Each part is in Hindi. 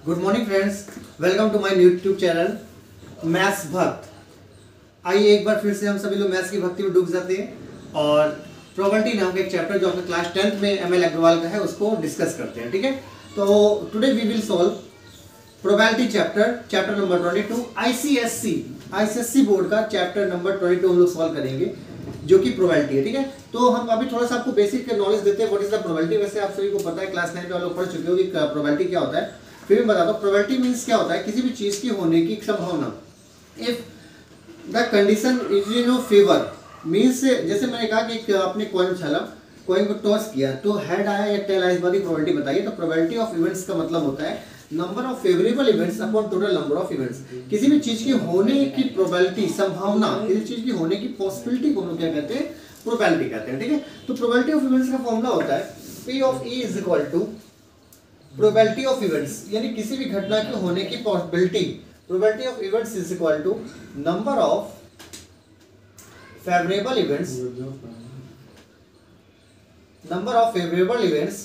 Good morning friends, welcome to my YouTube channel maths Bhakt. आइए एक बार फिर से हम सभी लोग मैथ्स की भक्ति में डूब जाते हैं और प्रोबेबिलिटी नाम का एक चैप्टर जो आपने क्लास 10th में एमएल अग्रवाल का है उसको डिस्कस करते हैं। ठीक है, तो today we will solve probability chapter number 22। ICSC board का चैप्टर नंबर 22 हम लोग सॉल्व करेंगे जो कि प्रोबेबिलिटी है। ठीक है, तो हम अभी थोड़ा सा आपको बेसिक नॉलेज देते हैं व्हाट इज द प्रोबेबिलिटी। वैसे आप सभी को पता है, क्लास 9 में आप लोग पढ़ चुके हो कि प्रोबेबिलिटी क्या होता है। फिर मैं बताता हूँ प्रोबेबिलिटी मीन्स क्या होता है, किसी भी चीज की होने की संभावना। If the condition is in favour means, जैसे मैंने कहा कि आपने कॉइन उछाला, कॉइन को टॉस किया तो हेड आया या टेल आया, इस बात की प्रोबेबिलिटी बताइए। तो प्रोबेबिलिटी ऑफ इवेंट्स का मतलब होता है number of favourable events upon total number of events. किसी भी चीज की होने की प्रोबेबिलिटी, संभावना, किसी चीज की होने की पॉसिबिलिटी को हम क्या कहते हैं, प्रोबेबिलिटी कहते हैं। ठीक है, तो प्रोबेबिलिटी ऑफ इवेंट्स का फॉर्मूला होता है P of E is equal to probability of events, यानी किसी भी घटना के होने की possibility. Probability of events is equal to number of favourable events, number of favourable events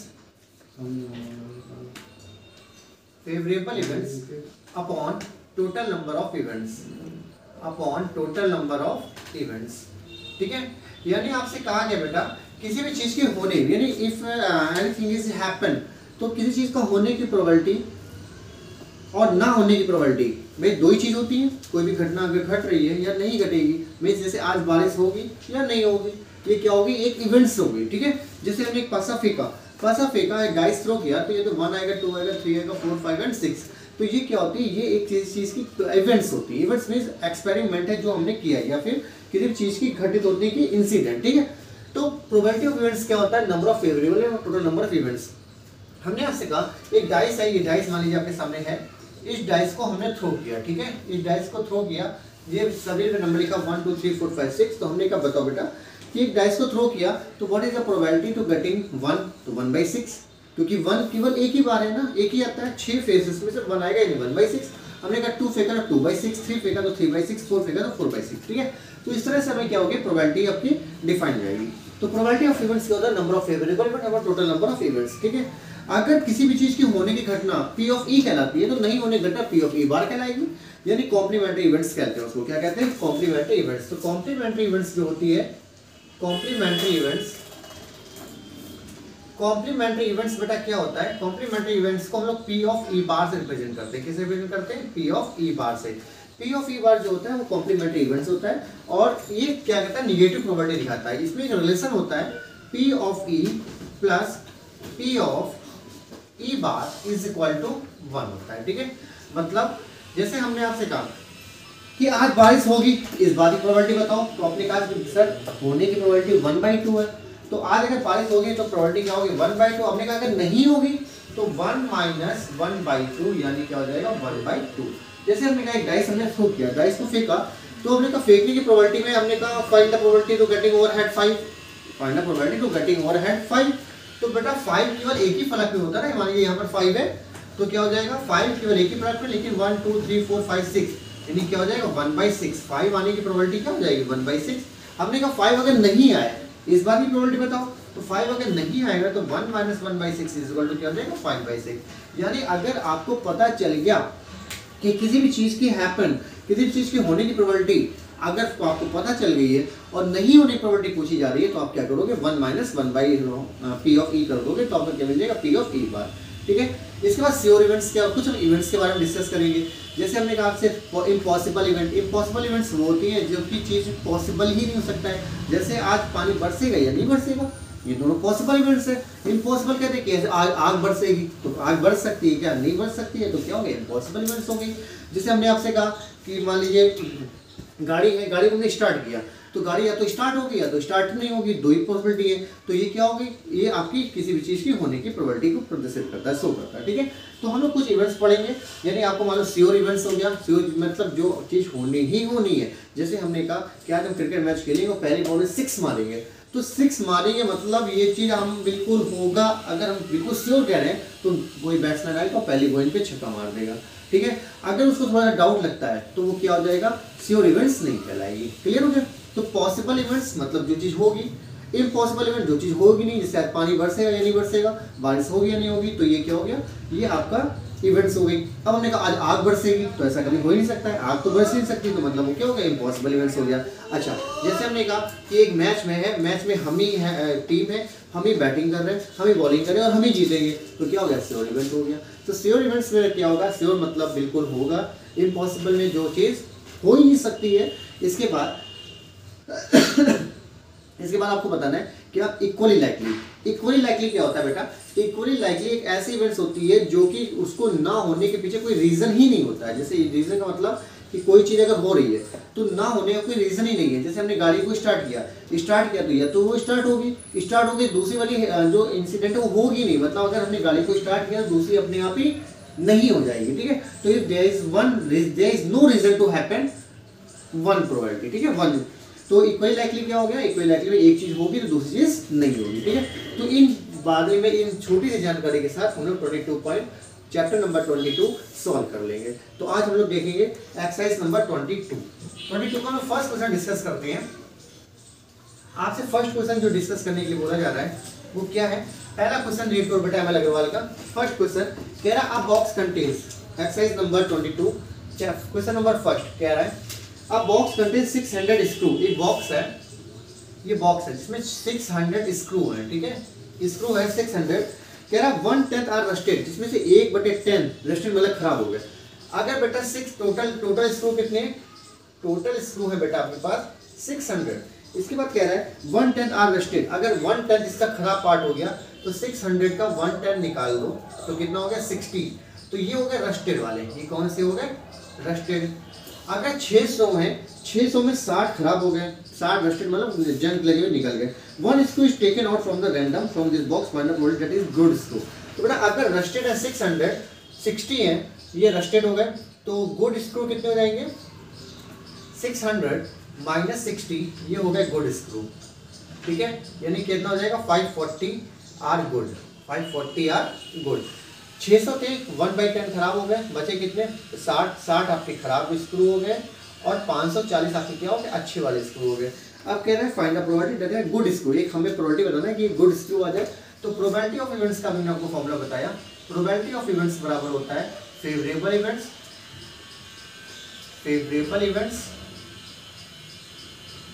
upon total number of events, upon total number of events. ठीक है, यानी आपसे कहा गया बेटा किसी भी चीज के होने, यानी इफ एनीथिंग इज हैपन, तो किसी चीज का होने की प्रोबेबिलिटी और ना होने की प्रोबेबिलिटी, भाई दो ही चीज होती है। कोई भी घटना अगर घट रही है या नहीं घटेगी, मींस जैसे आज बारिश होगी या नहीं होगी, ये क्या होगी, एक इवेंट्स होगी। ठीक है, जैसे हमने एक पासा फेंका, एक डाइस थ्रो किया, तो ये तो 1 आएगा, 2 आएगा, 3 आएगा, 4, 5 एंड 6। तो ये क्या होती है, ये एक चीज की इवेंट्स होती है। इवेंट्स मींस एक्सपेरिमेंट है जो हमने किया या फिर किसी भी चीज की घटित होने की इंसिडेंट। ठीक है, तो प्रोबेबिलिटी ऑफ इवेंट्स क्या होता है, नंबर ऑफ फेवरेबल और टोटल नंबर ऑफ इवेंट्स। हमने आपसे कहा एक डाइस है, ये डाइस मान लीजिए आपके सामने है, इस डाइस को हमने थ्रो किया। ठीक है, इस डाइस को थ्रो किया, ये सभी नंबर लिखा 1 2 3 4 5 6। तो हमने कहा बताओ बेटा कि एक डाइस को थ्रो किया तो what is the probability to getting 1, तो 1/6, क्योंकि 1 केवल एक ही बार है ना, एक ही आता है, 6 फेसेस में से 1 आएगा ही नहीं, 1/6। हमने कहा 2 फेंका तो 2/6, 3 फेंका तो 3/6, 4 फेंका तो 4/6। ठीक है, तो इस तरह से हमें क्या होगी, प्रोबेबिलिटी आपकी डिफाइन हो जाएगी। तो प्रोबेबिलिटी ऑफ इवेंट्स क्या होता है, नंबर ऑफ फेवरेबल इवेंट और टोटल नंबर ऑफ इवेंट्स। ठीक है, अगर किसी भी चीज की होने की घटना P ऑफ E कहलाती है, तो नहीं होने की घटना P ऑफ E बार कहलाएगी, यानी कॉम्प्लीमेंट्री इवेंट्स कहते हैं उसको। क्या कहते हैं, कॉम्प्लीमेंट्री इवेंट्स। तो कॉम्प्लीमेंट्री इवेंट्स जो होती है, कॉम्प्लीमेंट्री इवेंट्स बेटा क्या होता है, कॉम्प्लीमेंट्री इवेंट्स को हम लोग P ऑफ E बार से रिप्रेजेंट करते हैं। किसे रिप्रेजेंट करते हैं, P ऑफ E बार से। P ऑफ E बार जो होता है वो कॉम्प्लीमेंट्री इवेंट्स होता है, और ये क्या कहता है, नेगेटिव प्रोबेबिलिटी दिखाता है। इसमें एक रिलेशन होता है P of E plus P of E bar is equal to 1 होता है। ठीक है, मतलब जैसे हमने आपसे कहा कि आज बारिश होगी, इस बात की प्रोबेबिलिटी बताओ, तो आपने कहा कि सर होने की प्रोबेबिलिटी 1/2 है, तो आज अगर बारिश होगी तो प्रोबेबिलिटी क्या होगी, 1/2। आपने कहा अगर नहीं होगी तो 1 माइनस 1/2, यानी क्या हो जाएगा, 1/2। जैसे हमने कहा एक डाइस हमने थ्रो किया, डाइस को फेंका, तो हमने कहा फेंकने की प्रोबेबिलिटी में हमने कहा find the probability to getting overhead 5, find the probability to getting overhead 5। तो बेटा 5 केवल एक ही फलक में होता है ना, मान लीजिए यहाँ पर 5 है, तो क्या हो जाएगा, 5 केवल एक ही फलक में, लेकिन 1 2 3 4 5 6, यानी क्या हो जाएगा, 1/6। 5 आने की प्रोबेबिलिटी क्या हो जाएगी, 1/6। हमने कहा 5 अगर नहीं आए, इस बार की प्रोबेबिलिटी बताओ, तो 5 अगर नहीं आएगा तो 1 माइनस 1/6 इज इक्वल टू क्या हो जाएगा, 5/6। यानी अगर आपको पता चल गया कि किसी भी चीज की हैपन, किसी भी चीज की होने की प्रोबेबिलिटी अगर आपको पता चल गई है और नहीं होने की प्रोबेबिलिटी पूछी जा रही है, तो आप क्या करोगे, 1 माइनस 1/P ऑफ E कर दोगे, तो आपको क्या मिल जाएगा, P ऑफ E बार। ठीक है, इसके बाद श्योर इवेंट्स क्या, कुछ हम इवेंट्स के बारे में डिस्कस करेंगे। जैसे हमने कहा आपसे इम्पॉसिबल इवेंट्स वो होती है जो कि चीज पॉसिबल ही नहीं हो सकता है। जैसे आज पानी बरसेगा या नहीं बरसेगा, ये दोनों पॉसिबल इवेंट्स है। इम्पॉसिबल कहते हैं कि आग बरसेगी, तो आग बरस सकती है क्या, नहीं बरस सकती है, तो क्या हो गया, इम्पॉसिबल इवेंट्स हो गई। जैसे हमने आपसे कहा कि मान लीजिए गाड़ी है, गाड़ी को हमने स्टार्ट किया, तो गाड़ी या तो स्टार्ट होगी या तो स्टार्ट नहीं होगी, दो ही पॉसिबिलिटी है। तो ये क्या होगी, ये आपकी किसी भी चीज़ की होने की प्रोबेबिलिटी को प्रदर्शित करता है, शो करता है। ठीक है, तो हम लोग कुछ इवेंट्स पढ़ेंगे, यानी आपको मालूम श्योर इवेंट्स हो गया, श्योर मतलब जो चीज़ होनी ही होनी है। जैसे हमने कहा कि आज हम क्रिकेट मैच खेलेंगे और पहले बॉल में 6 मारेंगे, तो 6 मारेंगे मतलब ये चीज़ हम बिल्कुल होगा। अगर हम बिल्कुल श्योर कह रहे हैं तो कोई बैट्समैन आएगा तो पहली बॉल पे छक्का मार देगा। ठीक है, अगर उसको थोड़ा सा डाउट लगता है तो वो क्या हो जाएगा, श्योर इवेंट्स नहीं कहलाएगी। क्लियर हो गया। तो पॉसिबल इवेंट्स मतलब जो चीज़ होगी, इम्पॉसिबल इवेंट जो चीज़ होगी नहीं, जैसे पानी बरसेगा या नहीं बरसेगा, बारिश होगी या नहीं होगी, तो ये क्या हो गया, ये आपका इवेंट्स हो गई। अब हमने कहा आज आग बरसेगी, तो ऐसा कभी हो ही नहीं सकता है, आग तो बरस ही नहीं सकती, तो मतलब वो क्या हो गया, इम्पॉसिबल इवेंट्स हो गया। अच्छा, जैसे हमने कहा कि एक मैच में है, मैच में हम ही है, टीम है, हम ही बैटिंग कर रहे हैं, हम ही बॉलिंग कर रहे हैं और हम ही जीतेंगे, तो क्या हो गया, श्योर इवेंट हो गया। तो श्योर इवेंट्स में क्या होगा, श्योर मतलब बिल्कुल होगा, इम्पॉसिबल में जो चीज़ हो ही नहीं सकती है। इसके बाद आपको बताना है क्या, इक्वली लाइकली। इक्वली लाइकली क्या होता है बेटा, इक्वली लाइकली एक ऐसी इवेंट्स होती है जो कि उसको ना होने के पीछे कोई रीजन ही नहीं होता है। जैसे रीजन का मतलब कि कोई चीज़ अगर हो रही है तो ना होने का कोई रीजन ही नहीं है। जैसे हमने गाड़ी को स्टार्ट किया तो या तो वो स्टार्ट होगी, दूसरी वाली जो इंसिडेंट है वो होगी नहीं, मतलब अगर हमने गाड़ी को स्टार्ट किया तो दूसरी अपने आप ही नहीं हो जाएगी, ठीक है। तो there is no reason to happen one probability, ठीक है, वन। तो इक्वली लाइकली क्या हो गया, इक्वली लाइकली में एक चीज होगी तो दूसरी चीज नहीं होगी, ठीक है। तो इन बारे में इन छोटी सी जानकारी के साथ हम लोग 22 चैप्टर नंबर 22 सॉल्व कर लेंगे। तो आज हम लोग देखेंगे एक्सरसाइज नंबर 22 का हम फर्स्ट क्वेश्चन डिस्कस करते हैं। आपसे फर्स्ट क्वेश्चन जो डिस्कस करने के लिए बोला जा रहा है वो क्या है, पहला क्वेश्चन रीड करो बेटा, ML अग्रवाल का। फर्स्ट क्वेश्चन कह रहा है, अ box contains, exercise number 22 question number first कह रहा है, अब बॉक्स कंटेन 600 स्क्रू। एक बॉक्स है, ये बॉक्स है जिसमें 600 स्क्रू है, ठीक है, स्क्रू है 600। कह रहा 1/10 आर रस्टेड, जिसमें से 1/10 रस्टेड मतलब खराब हो गया। अगर बेटा 6 टोटल स्क्रू कितने, टोटल स्क्रू है बेटा आपके पास 600। इसके बाद कह रहा है 1/10 आर रस्टेड, अगर 1/10 इसका खराब पार्ट हो गया तो 600 का 1/10 निकाल दो तो कितना हो गया 60। तो ये हो गए रस्टेड वाले, ये कौन से हो गए, रस्टेड। अगर 600 है, 600 में 60 खराब हो गए, 60 रस्टेड मतलब जंग लगे हुए निकल गए। One screw is taken out from the random from this box, find the product that is good screw. तो बेटा अगर रस्टेड है 600, 60 है, ये रस्टेड हो गए, तो गुड स्क्रू कितने हो जाएंगे, 600 माइनस 60, ये हो गए गुड स्क्रू, ठीक है। यानी कितना हो जाएगा 540 आर गुड, 540 आर गुड। 600 थे, 1/10 खराब हो गए, बचे कितने 60 आपके खराब स्क्रू हो गए और 540 आपके क्या हो गए, अच्छे वाले स्क्रू हो गए। अब कह रहे हैं फाइंड द प्रोबेबिलिटी दैट है गुड स्क्रू, एक हमें प्रोबेबिलिटी बताना है कि गुड स्क्रू आ जाए। तो प्रोबेबिलिटी ऑफ इवेंट्स का मैंने आपको फॉर्मूला बताया, प्रोबेबिलिटी ऑफ इवेंट्स बराबर होता है favourable events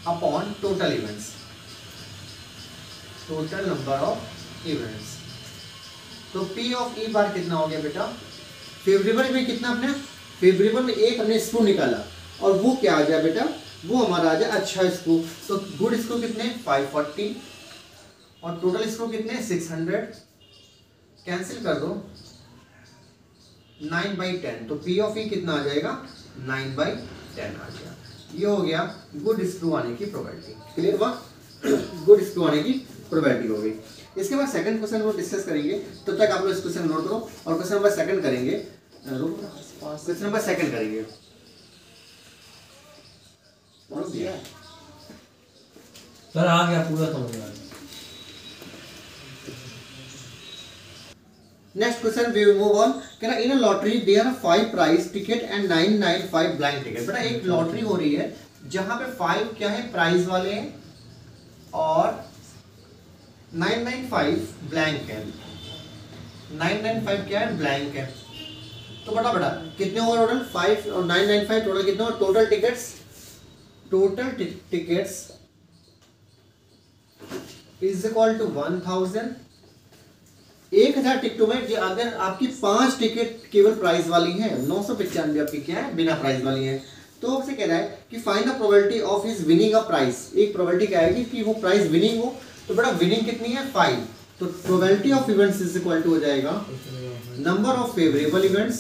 upon total events, total number of events. तो P ऑफ E बार कितना हो गया बेटा, फेवरेबल में कितना, अपने फेवरेबल में एक हमने स्क्रू निकाला और वो क्या आ गया बेटा, वो हमारा आ गया अच्छा स्क्रू। तो गुड स्क्रू कितने 540 और टोटल स्क्रू कितने 600, कैंसिल कर दो 9/10, तो P ऑफ E कितना आ जाएगा 9/10 आ गया। ये हो गया गुड स्क्रू आने की प्रोबेबिलिटी, क्लियर हुआ, गुड स्क्रू आने की प्रोबेबिलिटी हो गई। इसके बाद सेकंड क्वेश्चन वो डिस्कस करेंगे, तब तक आप लोग इस क्वेश्चन नोट करो और क्वेश्चन नंबर सेकंड करेंगे, क्वेश्चन नंबर सेकंड करेंगे। सर आ गया पूरा समझ में। Next question we will move on. कहना in a lottery there are 5 prize ticket and 995 blank ticket. बेटा एक लॉटरी हो रही है जहां पे 5 क्या है प्राइज वाले हैं और 995 ब्लैंक है, 995 क्या है ब्लैंक है। तो बड़ा कितने होगा टोटल 5 और 995 टोटल कितने होगा, total tickets is equal to 1000। 1000 टिकटों में अगर आपकी 5 टिकट केवल प्राइस वाली हैं, 995 आपकी क्या है बिना प्राइस वाली हैं, तो आपसे कह रहा है कि find the probability of his winning a price. एक प्रोबेबिलिटी क्या आएगी कि वो प्राइस विनिंग हो, तो बड़ा विनिंग कितनी है 5, तो probability of events is equal to हो जाएगा number of favourable events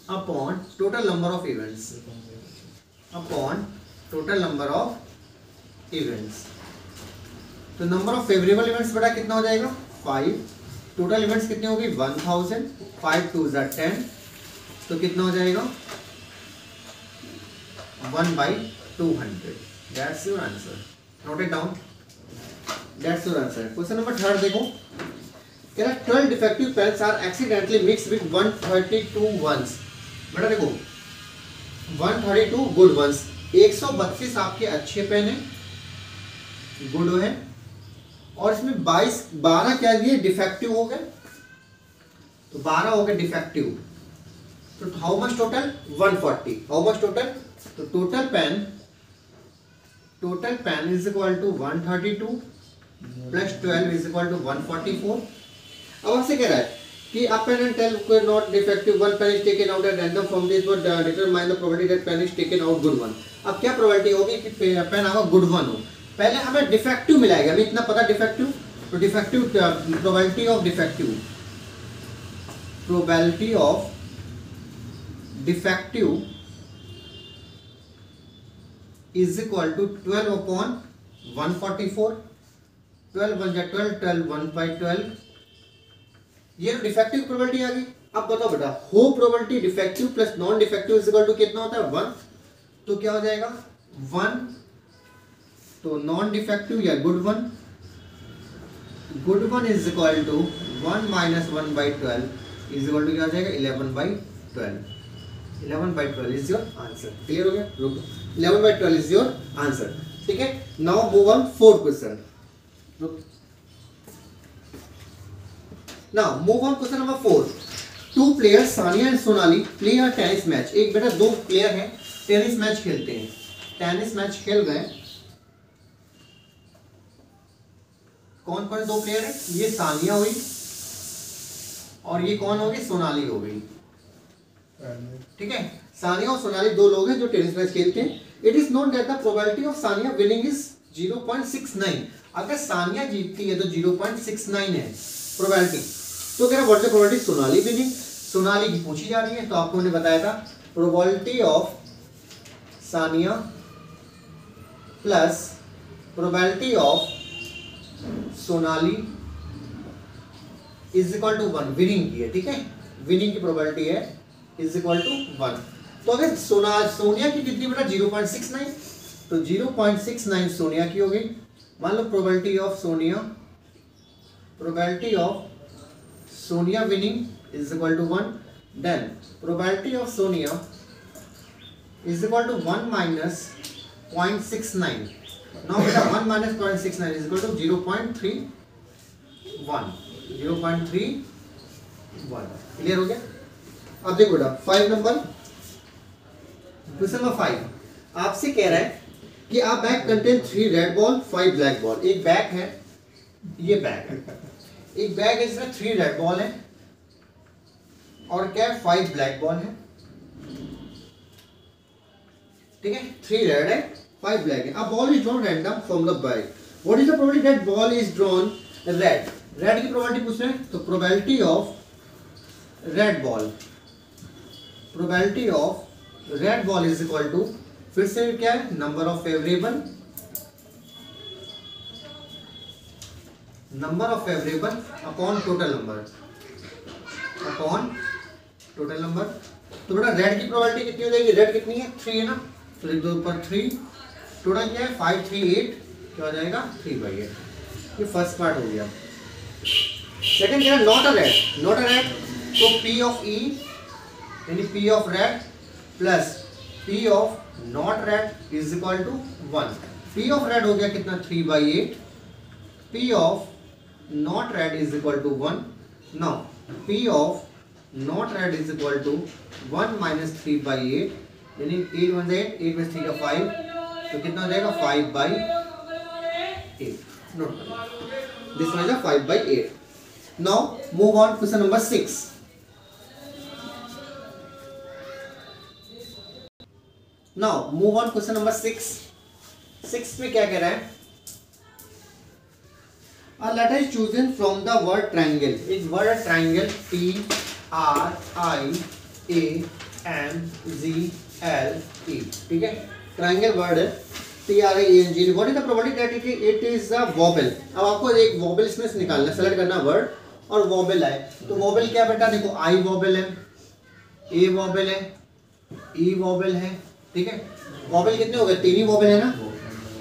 upon total number of events तो नंबर ऑफ फेवरेबल इवेंट्स बड़ा कितना हो जाएगा 5, टोटल इवेंट्स कितने होगी 1000, 5 2 10, तो कितना हो जाएगा 1/200। That's your answer. Note it down. That's your answer. Question number 3 देखो, कह रहा 12 defective pens are accidentally mixed with 132 ones। बेटा देखो 132 गुड ones, 132 आपके अच्छे पेन है गुड है और इसमें 12 क्या दिए, डिफेक्टिव हो गए, तो 12 हो गए डिफेक्टिव। तो how much total, 140। How much total, तो total pen is equal to 132 plus 12 is equal to 144। अब आपसे कह रहा है कि a pen and pen were not defective, one pen is taken out at random from this but determine the probability that pen is taken out good one। अब क्या प्रोबेबिलिटी होगी कि पेन आपका गुड वन हो। पहले हमें डिफेक्टिव मिलाएगा, हमें इतना पता डिफेक्टिव, तो defective probability of defective is equal to 12 upon 144, 12 1 जा 12, 12 1 by 12, ये तो डिफेक्टिव प्रोबेबिलिटी आ गई। अब बताओ बेटा, हो probability defective plus non defective is equal to कितना होता है, 1। तो क्या हो जाएगा 1, तो नॉन डिफेक्टिव या good one is equal to 1 minus 1 by 12 is equal to क्या हो जाएगा 11 by 12। 11 by 12 is your answer. Clear हो गया, रुको, 11 by 12 इज योर आंसर। ठीक है, now move on 4th question. Now move on question number 4. Two players Sania and Sonali play a tennis match। एक बेटा दो प्लेयर हैं, टेनिस मैच खेलते हैं, टेनिस मैच खेल गए। कौन कौन दो प्लेयर है, ये सानिया हुई और ये कौन होगी, सोनाली हो गई। ठीक है, सानिया और सोनाली दो लोग हैं जो टेनिस मैच खेलते हैं। It is known that the probability of Sania winning is 0.69। अगर सानिया जीतती है तो 0.69 है प्रोबेबिलिटी। तो कह रहा what is the probability Sonali winning, Sonali की पूछी जा रही है। तो आपको मैंने बताया था probability of Sania plus probability of Sonali is equal to 1, winning की है। ठीक है, विनिंग की प्रोबेबिलिटी है इज इक्वल टू 1। तो अगर सोनिया की कितनी बेटा 0.69, तो 0.69 सोनिया की हो गई। मान लो probability of Sonia winning is equal to 1, then probability of Sonia is equal to 1 minus 0.69। Now बेटा 1 minus 0.69 is equal to 0.31। Clear हो गया। अब देखो बेटा 5 नंबर, क्वेश्चन नंबर 5 आपसे कह रहा है कि आप bag contain 3 red ball 5 black ball. एक बैग है, ये बैग है, एक बैग है इसमें 3 रेड बॉल है और क्या 5 ब्लैक बॉल है। ठीक है, 3 रेड है 5 ब्लैक है। अब ball is drawn random from the bag, what is the probability that ball is drawn red. Red की प्रोबेबिलिटी पूछ रहे हैं, तो probability of red ball is equal to, फिर से क्या है, number of favourable upon total number. तो बेटा रेड की प्रोबेबिलिटी कितनी हो जाएगी, रेड कितनी है 3 है ना, तो लिख दो ऊपर 3, टोटल क्या है 5 3 8, क्या हो जाएगा 3/8। ये फर्स्ट पार्ट हो गया। सेकंड क्या है, नॉट अ रेड, तो P ऑफ E यानी P of red plus P of not red is equal to 1। P of red हो गया कितना 3/8, P of not red is equal to 1। Now P of not red is equal to 1 minus 3/8 यानी 8 1 8, 8 में 3 का 5, तो कितना हो जाएगा 5/8। Note this one is 5/8। Now move on question number 6। Now move on question number 6 में क्या कह रहा है, a letter is chosen from the word triangle। एक वर्ड है ट्राइंगल, TRIANGLE। ठीक है, ट्राइंगल वर्ड है TRIANGLE। What is the probability that it is a vowel. अब आपको एक वॉबल इसमें से निकालना, सेलेक्ट करना वर्ड और वॉबल आए। तो वॉबल क्या बेटा, देखो आई वॉबल है, ए वॉबल है, ई वॉबल है। ठीक है, वॉबल कितने हो गए, 3 ही वॉबल है ना।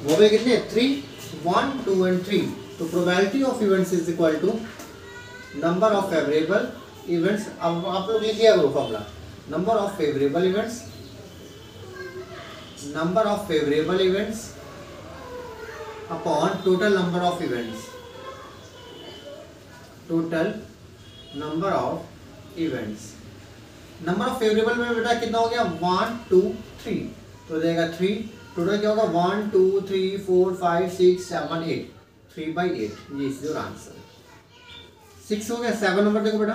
वॉबल कितने 3, 1 2 and 3। तो probability of events is equal to number of favourable events. अब आप लोग लिखिए वो formula, number of favourable events upon total number of events. Total number of events. Number of favourable में बेटा कितना हो गया 1 2 3, तो देगा 3। टोटल क्या होगा 1 2 3 4 5 6 7 8, 3/8, ये इज योर आंसर। 6 हो गया। 7 नंबर देखो बेटा,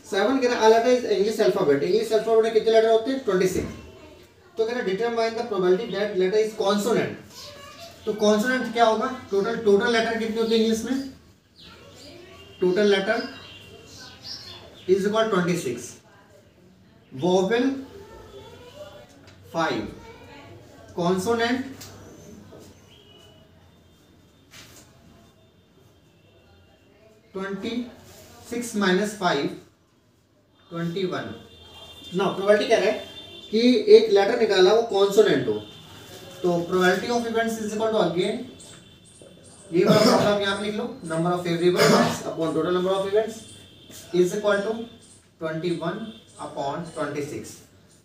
7 कह रहा है letter is English alphabet. English alphabet में कितने लेटर होते हैं 26। तो कह रहा determine the probability that letter is consonant. तो कॉन्सोनेंट क्या होगा, टोटल लेटर कितने होते हैं इंग्लिश में, total letter is equal 26, vowel 5, consonant 26 minus 5 21। ना प्रोबेबिलिटी कह रहा है कि एक लेटर निकाला वो कॉन्सोनेंट हो, तो probability of events is equal to again ये वाला प्रॉब्लम यहाँ पे लिख लो, number of favourable events upon total number of events is equal to 21 upon 26।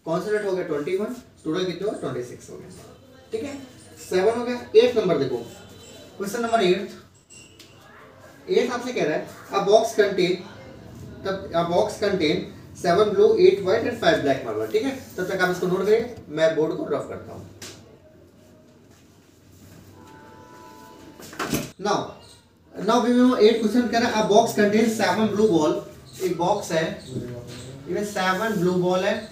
Consonant हो गया 21, टोटल कितने हो 26 हो गया। ठीक है, 7 हो गया। 8 नंबर देखो, क्वेश्चन नंबर 8 आपसे कह रहा है अ box contain 7 blue 8 white and 5 black marble. ठीक है, तब तक आप इसको नोट करिए, मैं बोर्ड को रफ करता हूँ। नाउ वी नो 8 क्वेश्चन कह रहा है अ बॉक्स कंटेन 7 ब्लू बॉल। एक बॉक्स है, इसमें 7 ब्लू बॉल है,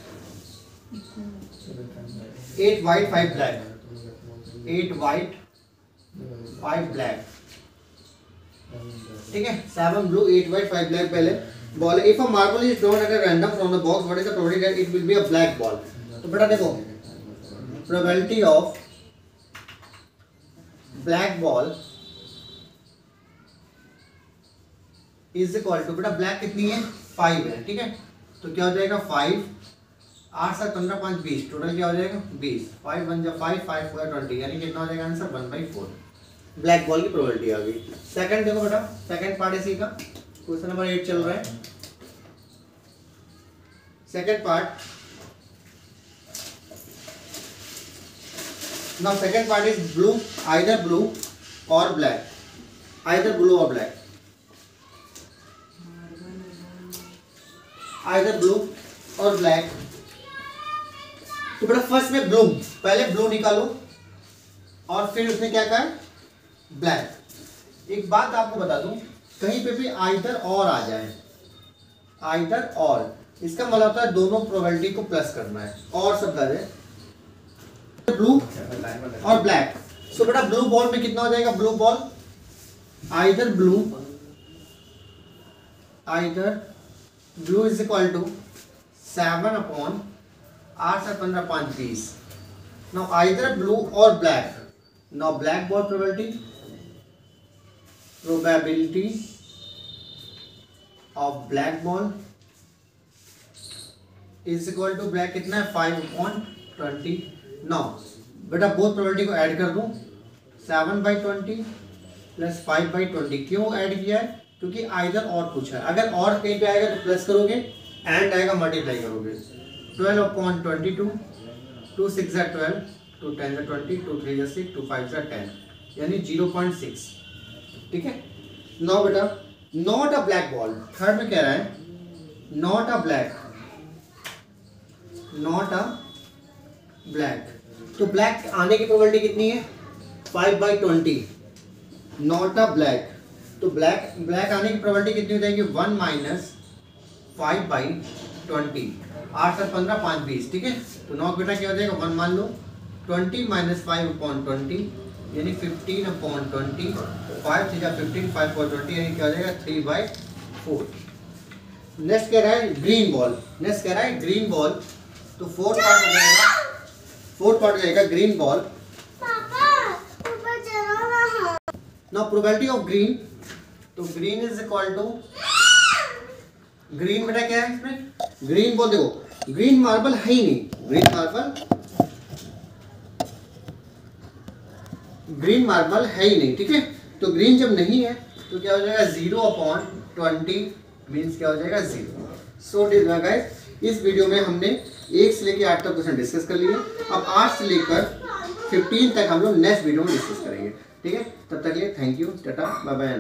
8 व्हाइट 5 ब्लैक, 8 व्हाइट 5 ब्लैक। ठीक है, 7 ब्लू 8 व्हाइट 5 ब्लैक पहले बॉल है। If a marble is drawn at random from the box what is the probability that it will be a black ball. तो बेटा देखो probability of black ball is equal to, बेटा ब्लैक कितनी है 5 है। ठीक है, तो क्या हो जाएगा 5 8 7 15 5 20, टोटल क्या हो जाएगा 20, 5 1 जा 5 5 4 20, यानी कितना हो जाएगा आंसर 1/4। ब्लैक बॉल की प्रोबेबिलिटी आ गई। सेकंड देखो बेटा, सेकंड पार्ट इसी का, क्वेश्चन नंबर 8 चल रहा है। Second part, now second part is blue, either blue और ब्लैक, आइदर ब्लू और ब्लैक, आइदर ब्लू और ब्लैक। तो बेटा फर्स्ट में ब्लू, पहले ब्लू निकालो और फिर उसने क्या कहा ब्लैक। एक बात आपको बता दूं, कहीं पे भी आइदर और आ जाए, आइदर और, इसका मतलब होता है दोनों प्रोबेबिलिटी को प्लस करना है, और शब्द आ जाए ब्लू और ब्लैक। सो बेटा ब्लू बॉल में कितना हो जाएगा, blue ball either blue is equal to 7 upon 8 7 15 5 20। Now either blue और black, now black ball probability of black ball is equal to black कितना है 5/20। नाउ बेटा बोथ प्रोबेबिलिटी को ऐड कर दूं, 7/20 प्लस 5/20। क्यों ऐड किया है, क्योंकि आइदर और पूछा है। अगर और कहीं पे आएगा तो प्लस करोगे, एंड आएगा मल्टीप्लाई करोगे। 12/22, 2 6 जा 12, 2 10 जा 20, 2 3 जा 6, 2 5 जा 10, यानी 0.6। ठीक है, नाउ बेटा not a black ball, third में कह रहा है नॉट अ ब्लैक। तो ब्लैक आने की प्रोबेबिलिटी कितनी है 5/20, नॉट अ ब्लैक। तो ब्लैक आने की प्रोबेबिलिटी कितनी हो जाएगी 1 माइनस 5/20, 8 7 15 5 20। ठीक है, तो 9 बेटा क्या हो जाएगा 1 मान लो, 20 माइनस 5/20 यानी 15/20, 5 3 जा 15, 5/20 यानी क्या हो जाएगा 3/4। नेक्स्ट कह रहा है ग्रीन बॉल, तो फोर्थ पार्ट हो जाएगा green ball. Now probability of green, तो green is equal to, green बेटा क्या है इसमें, ग्रीन बॉल देखो ग्रीन मार्बल है ही नहीं, ग्रीन मार्बल है ही नहीं। ठीक है, तो ग्रीन जब नहीं है तो क्या हो जाएगा 0/20 मीन्स क्या हो जाएगा 0। सो गाइस इस वीडियो में हमने 1 से लेकर 8 तक क्वेश्चन डिस्कस कर लिए। अब 8 से लेकर 15 तक हम लोग नेक्स्ट वीडियो में डिस्कस करेंगे। ठीक है, तब तक के लिए thank you, tata bye bye.